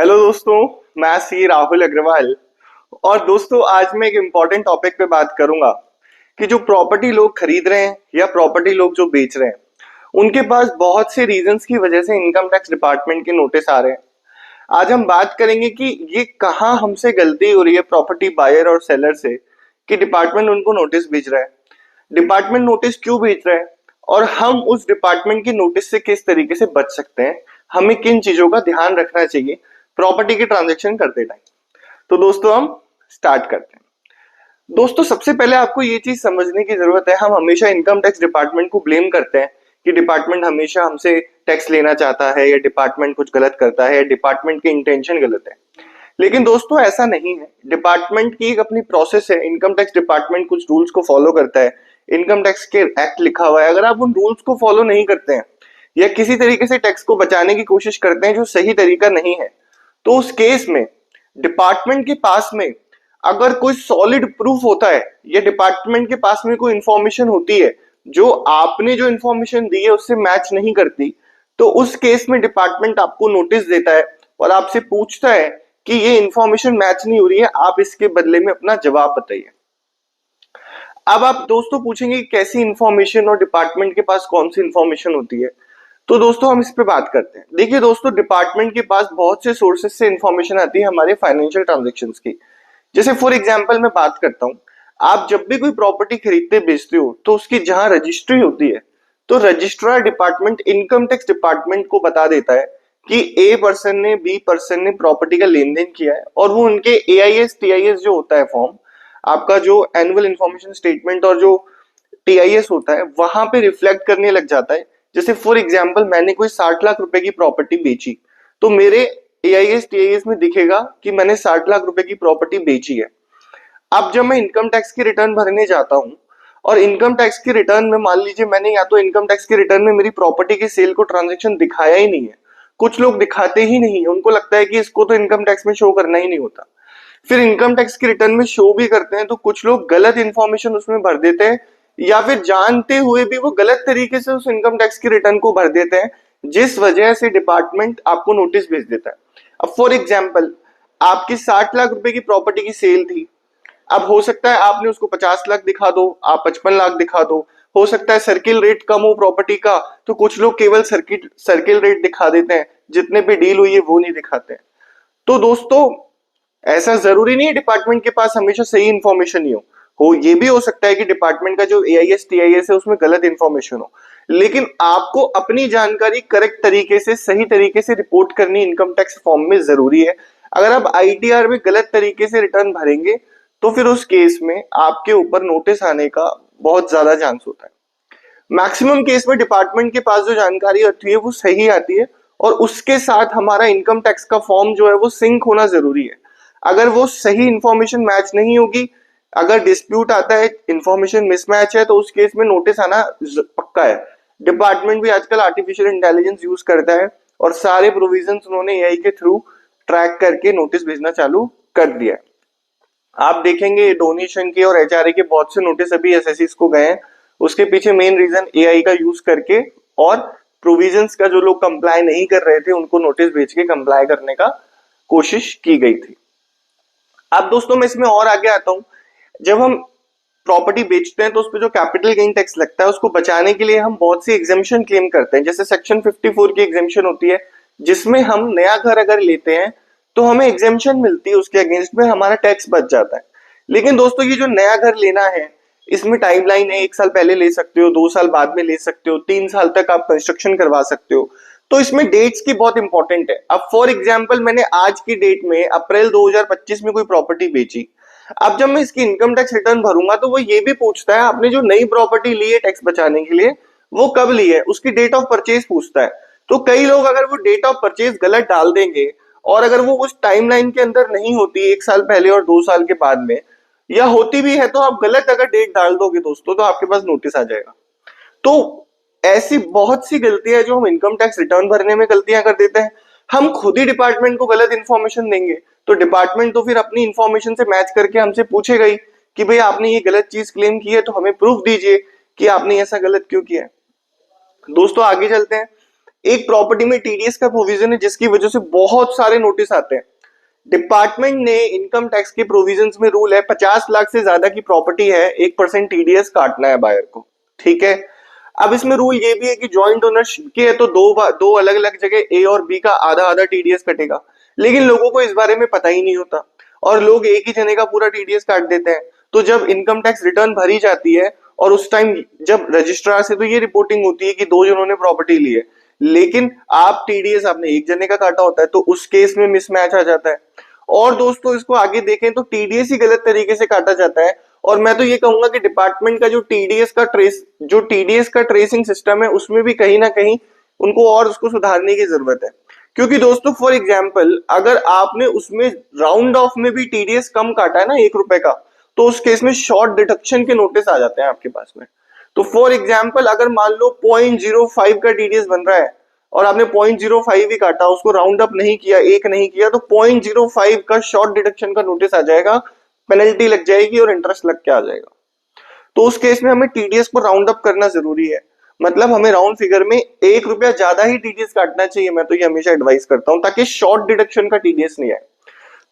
Hello दोस्तों, मैं सी राहुल अग्रवाल। और दोस्तों, आज मैं एक इम्पॉर्टेंट टॉपिक पे बात करूंगा कि जो प्रॉपर्टी लोग खरीद रहे हैं या प्रॉपर्टी लोग जो बेच रहे हैं, उनके पास बहुत से रीजंस की वजह से इनकम टैक्स डिपार्टमेंट के नोटिस आ रहे हैं। आज हम बात करेंगे कि ये कहाँ हमसे गलती हो रही है प्रॉपर्टी बायर और सेलर से कि डिपार्टमेंट उनको नोटिस भेज रहा है। डिपार्टमेंट नोटिस क्यों भेज रहा है और हम उस डिपार्टमेंट की नोटिस से किस तरीके से बच सकते हैं, हमें किन चीजों का ध्यान रखना चाहिए प्रॉपर्टी के ट्रांजेक्शन करते टाइम। तो दोस्तों, हम स्टार्ट करते हैं। दोस्तों, सबसे पहले आपको ये चीज समझने की जरूरत है, हम हमेशा इनकम टैक्स डिपार्टमेंट को ब्लेम करते हैं कि डिपार्टमेंट हमेशा हमसे टैक्स लेना चाहता है या डिपार्टमेंट कुछ गलत करता है या डिपार्टमेंट की इंटेंशन गलत है। लेकिन दोस्तों, ऐसा नहीं है। डिपार्टमेंट की एक अपनी प्रोसेस है। इनकम टैक्स डिपार्टमेंट कुछ रूल्स को फॉलो करता है। इनकम टैक्स के एक्ट लिखा हुआ है। अगर आप उन रूल्स को फॉलो नहीं करते हैं या किसी तरीके से टैक्स को बचाने की कोशिश करते हैं जो सही तरीका नहीं है, तो उस केस में डिपार्टमेंट के पास में अगर कोई सॉलिड प्रूफ होता है या डिपार्टमेंट के पास में कोई इंफॉर्मेशन होती है जो आपने जो इंफॉर्मेशन दी है उससे मैच नहीं करती, तो उस केस में डिपार्टमेंट आपको नोटिस देता है और आपसे पूछता है कि ये इंफॉर्मेशन मैच नहीं हो रही है, आप इसके बदले में अपना जवाब बताइए। अब आप दोस्तों पूछेंगे कि कैसी इंफॉर्मेशन और डिपार्टमेंट के पास कौन सी इंफॉर्मेशन होती है। तो दोस्तों, हम इस पे बात करते हैं। देखिए दोस्तों, डिपार्टमेंट के पास बहुत से सोर्सेस से इंफॉर्मेशन आती है हमारे फाइनेंशियल ट्रांजेक्शन्स की। जैसे फॉर एग्जांपल मैं बात करता हूं, आप जब भी कोई प्रॉपर्टी खरीदते बेचते हो तो उसकी जहां रजिस्ट्री होती है, तो registrar department income tax department को बता देता है कि ए पर्सन ने बी पर्सन ने प्रॉपर्टी का लेन देन किया है, और वो उनके एआईएस टीआईएस जो होता है फॉर्म, आपका जो एनुअल इंफॉर्मेशन स्टेटमेंट और जो टीआईएस होता है वहां पे रिफ्लेक्ट करने लग जाता है। जैसे फॉर एग्जांपल मैंने कोई 60 लाख रुपए की प्रॉपर्टी बेची, तो मेरे एआईएस टीआईएस में दिखेगा कि मैंने 60 लाख रुपए की प्रॉपर्टी बेची है। अब जब मैं इनकम टैक्स की रिटर्न भरने जाता हूं और इनकम टैक्स की रिटर्न में मान लीजिए मैंने या तो इनकम टैक्स की रिटर्न में मेरी प्रॉपर्टी की सेल को ट्रांजेक्शन दिखाया ही नहीं है, कुछ लोग दिखाते ही नहीं है, उनको लगता है कि इसको तो इनकम टैक्स में शो करना ही नहीं होता। फिर इनकम टैक्स की रिटर्न में शो भी करते हैं तो कुछ लोग गलत इंफॉर्मेशन उसमें भर देते हैं या फिर जानते हुए भी वो गलत तरीके से उस इनकम टैक्स की रिटर्न को भर देते हैं, जिस वजह से डिपार्टमेंट आपको नोटिस भेज देता है। अब फॉर एग्जाम्पल, आपकी 60 लाख रुपए की प्रॉपर्टी की सेल थी। अब हो सकता है आपने उसको 50 लाख दिखा दो, आप 55 लाख दिखा दो। हो सकता है सर्किल रेट कम हो प्रॉपर्टी का, तो कुछ लोग केवल सर्किल रेट दिखा देते हैं, जितने पे डील हुई है वो नहीं दिखाते हैं। तो दोस्तों, ऐसा जरूरी नहीं है डिपार्टमेंट के पास हमेशा सही इंफॉर्मेशन ही हो ये भी हो सकता है कि डिपार्टमेंट का जो एआईएस टीआईएस है उसमें गलत इंफॉर्मेशन हो। लेकिन आपको अपनी जानकारी करेक्ट तरीके से सही तरीके से रिपोर्ट करनी इनकम टैक्स फॉर्म में जरूरी है। अगर आप आईटीआर में गलत तरीके से रिटर्न भरेंगे तो फिर उस केस में आपके ऊपर नोटिस आने का बहुत ज्यादा चांस होता है। मैक्सिमम केस में डिपार्टमेंट के पास जो जानकारी होती है वो सही आती है, और उसके साथ हमारा इनकम टैक्स का फॉर्म जो है वो सिंक होना जरूरी है। अगर वो सही इंफॉर्मेशन मैच नहीं होगी, अगर डिस्प्यूट आता है, इंफॉर्मेशन मिसमैच है, तो उस केस में नोटिस आना पक्का है। डिपार्टमेंट भी आजकल आर्टिफिशियल इंटेलिजेंस यूज करता है और सारे प्रोविजंस उन्होंने एआई के थ्रू ट्रैक करके नोटिस भेजना चालू कर दिया है। आप देखेंगे डोनेशन के और एचआरए के बहुत से नोटिस अभी एसएससीज को गए हैं। उसके पीछे मेन रीजन एआई का यूज करके और प्रोविजंस का जो लोग कंप्लाई नहीं कर रहे थे उनको नोटिस भेज के कंप्लाई करने का कोशिश की गई थी। अब दोस्तों, मैं इसमें और आगे आता हूं। जब हम प्रॉपर्टी बेचते हैं तो उस पर जो कैपिटल गेन टैक्स लगता है उसको बचाने के लिए हम बहुत सी एग्जेम्पशन क्लेम करते हैं। जैसे सेक्शन 54 की एग्जेम्पशन होती है, जिसमें हम नया घर अगर लेते हैं तो हमें एग्जेम्पशन मिलती है, उसके अगेंस्ट में हमारा टैक्स बच जाता है। लेकिन दोस्तों, ये जो नया घर लेना है इसमें टाइमलाइन है, 1 साल पहले ले सकते हो, 2 साल बाद में ले सकते हो, 3 साल तक आप कंस्ट्रक्शन करवा सकते हो। तो इसमें डेट्स की बहुत इंपॉर्टेंट है। अब फॉर एग्जाम्पल, मैंने आज की डेट में अप्रैल 2025 में कोई प्रॉपर्टी बेची। अब जब मैं इसकी इनकम टैक्स रिटर्न भरूंगा तो वो ये भी पूछता है आपने जो नई प्रॉपर्टी ली है टैक्स बचाने के लिए वो कब ली है, उसकी डेट ऑफ परचेज पूछता है। तो कई लोग अगर वो डेट ऑफ परचेज गलत डाल देंगे और अगर वो उस टाइमलाइन के अंदर नहीं होती 1 साल पहले और 2 साल के बाद में, या होती भी है तो आप गलत अगर डेट डाल दोगे दोस्तों तो आपके पास नोटिस आ जाएगा। तो ऐसी बहुत सी गलतियां जो हम इनकम टैक्स रिटर्न भरने में गलतियां कर देते हैं। हम खुद ही डिपार्टमेंट को गलत इंफॉर्मेशन देंगे तो डिपार्टमेंट तो फिर अपनी इंफॉर्मेशन से मैच करके हमसे पूछेगा ही कि भाई आपने ये गलत चीज क्लेम की है तो हमें प्रूफ दीजिए कि आपने ऐसा गलत क्यों किया है। दोस्तों, आगे चलते हैं। एक प्रॉपर्टी में टीडीएस का प्रोविजन है जिसकी वजह से बहुत सारे नोटिस आते हैं। डिपार्टमेंट ने इनकम टैक्स के प्रोविजंस में रूल है 50 लाख से ज्यादा की प्रॉपर्टी है 1% टीडीएस काटना है बायर को, ठीक है। अब इसमें रूल ये भी है कि जॉइंट ओनरशिप के है तो दो अलग अलग जगह ए और बी का आधा आधा टीडीएस कटेगा, लेकिन लोगों को इस बारे में पता ही नहीं होता और लोग एक ही जने का पूरा टीडीएस काट देते हैं। तो जब इनकम टैक्स रिटर्न भरी जाती है और उस टाइम जब रजिस्ट्रार से तो ये रिपोर्टिंग होती है कि दो जनों ने प्रॉपर्टी ली है, लेकिन आप टीडीएस आपने एक जने का काटा होता है, तो उस केस में मिसमैच आ जाता है। और दोस्तों इसको आगे देखें तो टीडीएस ही गलत तरीके से काटा जाता है। और मैं तो ये कहूंगा कि डिपार्टमेंट का जो टीडीएस का ट्रेसिंग सिस्टम है उसमें भी कहीं ना कहीं उनको और उसको सुधारने की जरूरत है। क्योंकि दोस्तों फॉर एग्जाम्पल अगर आपने उसमें राउंड ऑफ में भी टीडीएस कम काटा है ना 1 रुपए का, तो उस केस में शॉर्ट डिडक्शन के नोटिस आ जाते हैं आपके पास में। तो फॉर एग्जाम्पल अगर मान लो 0.05 का टीडीएस बन रहा है और आपने 0.05 ही काटा, उसको राउंड अप नहीं किया, एक नहीं किया, तो 0.05 का शॉर्ट डिडक्शन का नोटिस आ जाएगा, पेनल्टी लग जाएगी और इंटरेस्ट लग के आ जाएगा। तो उस केस में हमें टीडीएस को राउंड अप करना जरूरी है, मतलब हमें राउंड फिगर में 1 रुपया ज्यादा ही टीडीएस काटना चाहिए। मैं तो ये हमेशा एडवाइस करता हूं ताकि शॉर्ट डिडक्शन का टीडीएस नहीं आए।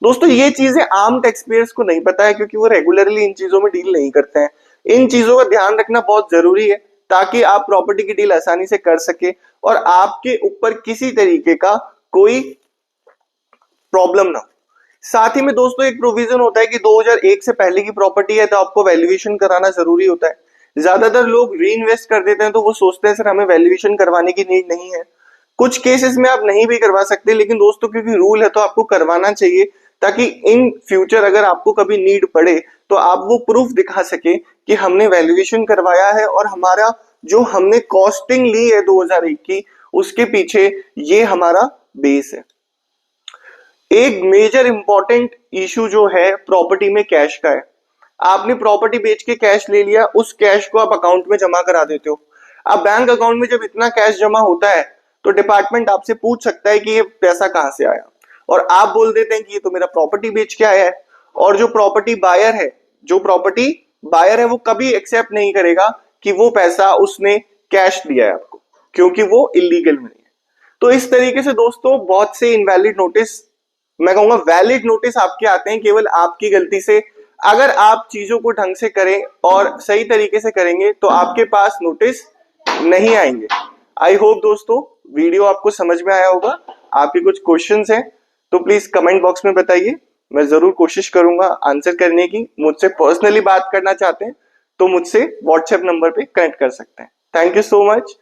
दोस्तों ये चीजें आम टैक्स पेयर्स को नहीं पता है क्योंकि वो रेगुलरली इन चीजों में डील नहीं करते हैं। इन चीजों का ध्यान रखना बहुत जरूरी है ताकि आप प्रॉपर्टी की डील आसानी से कर सके और आपके ऊपर किसी तरीके का कोई प्रॉब्लम ना हो। साथ ही में दोस्तों एक प्रोविजन होता है कि 2001 से पहले की प्रॉपर्टी है तो आपको वैल्यूएशन कराना जरूरी होता है। ज्यादातर लोग री इन्वेस्ट कर देते हैं तो वो सोचते हैं सर हमें वैल्यूएशन करवाने की नीड नहीं है। कुछ केसेस में आप नहीं भी करवा सकते, लेकिन दोस्तों क्योंकि रूल है तो आपको करवाना चाहिए ताकि इन फ्यूचर अगर आपको कभी नीड पड़े तो आप वो प्रूफ दिखा सके कि हमने वैल्यूएशन करवाया है और हमारा जो हमने कॉस्टिंग ली है 2001 की उसके पीछे ये हमारा बेस है। एक मेजर इंपॉर्टेंट इशू जो है प्रॉपर्टी में कैश का है। आपने प्रॉपर्टी बेच के कैश ले लिया, उस कैश को आप अकाउंट में जमा करा देते हो। अब बैंक अकाउंट में जब इतना कैश जमा होता है तो डिपार्टमेंट आपसे पूछ सकता है कि ये पैसा कहां से आया, और आप बोल देते हैं कि ये तो मेरा प्रॉपर्टी बेच के आया है। और जो प्रॉपर्टी बायर है वो कभी एक्सेप्ट नहीं करेगा कि वो पैसा उसने कैश दिया है आपको, क्योंकि वो इलीगल नहीं है। तो इस तरीके से दोस्तों बहुत से इनवैलिड नोटिस, मैं कहूंगा वैलिड नोटिस आपके आते हैं केवल आपकी गलती से। अगर आप चीजों को ढंग से करें और सही तरीके से करेंगे तो आपके पास नोटिस नहीं आएंगे। आई होप दोस्तों वीडियो आपको समझ में आया होगा। आपके कुछ क्वेश्चंस हैं तो प्लीज कमेंट बॉक्स में बताइए, मैं जरूर कोशिश करूंगा आंसर करने की। मुझसे पर्सनली बात करना चाहते हैं तो मुझसे व्हाट्सएप नंबर पे कनेक्ट कर सकते हैं। Thank you so much.